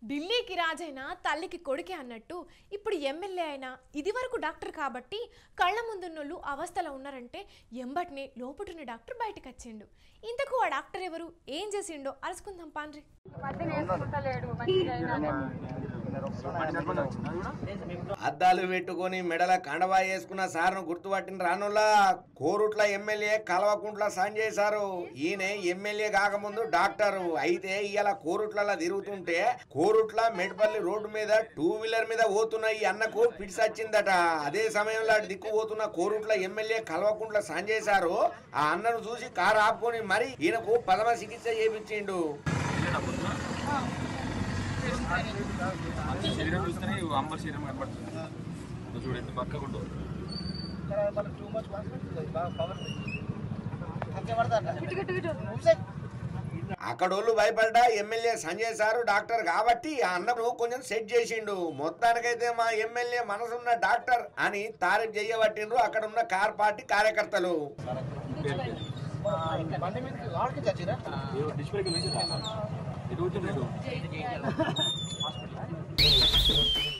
ఢిల్లీకి రాజైనా తల్లికి కొడుకే అన్నట్టు ఇప్పుడు ఎమ్మెల్యే అయినా ఇది వరకు డాక్టర్ కాబట్టి కళ్ళ ముందున్నోళ్ళు అవస్థలో ఉన్నారంటే ఎంబట్నే లోపటున్న డాక్టర్ బయటకు వచ్చిండు. ఇంతకు ఆ డాక్టర్ ఎవరు, ఏం చేసిండో అరుచుకుందాం పాండ్రి. అద్దాలు పెట్టుకుని మెడల కండవా వేసుకున్న సార్ను గుర్తుపట్టిన రానులా కోరుట్ల ఎమ్మెల్యే కల్వకుంట్ల సంజయ్ సారు. ఈయన ఎమ్మెల్యే కాకముందు డాక్టరు. అయితే ఇవాళ కోరుట్లలో తిరుగుతుంటే కోరుట్ల మెడ్పల్లి రోడ్డు మీద 2 వీలర్ మీద పోతున్న ఈ అన్నకు ఫిట్స్ వచ్చిందట. అదే సమయంలో అటు దిక్కు పోతున్న కోరుట్ల ఎమ్మెల్యే కల్వకుంట్ల సంజయ్ సారు ఆ అన్నను చూసి కారు ఆపుకొని మరి ఈయనకు ప్రథమ చికిత్స చేయించిండు. శరీరం చూస్తేనే అంబర్ శరీరం కనపడుతుంది. చూడండి పక్కకుండా అక్కడోళ్ళు భయపడ్డా ఎమ్మెల్యే సంజయ్ సారు డాక్టర్ కాబట్టి ఆ అన్నను కొంచెం సెట్ చేసిండు. మొత్తానికైతే మా ఎమ్మెల్యే మనసున్న డాక్టర్ అని తారీఫ్ చేయబట్టిండ్రు అక్కడ ఉన్న కార్ పార్టీ కార్యకర్తలు. డిస్ప్లే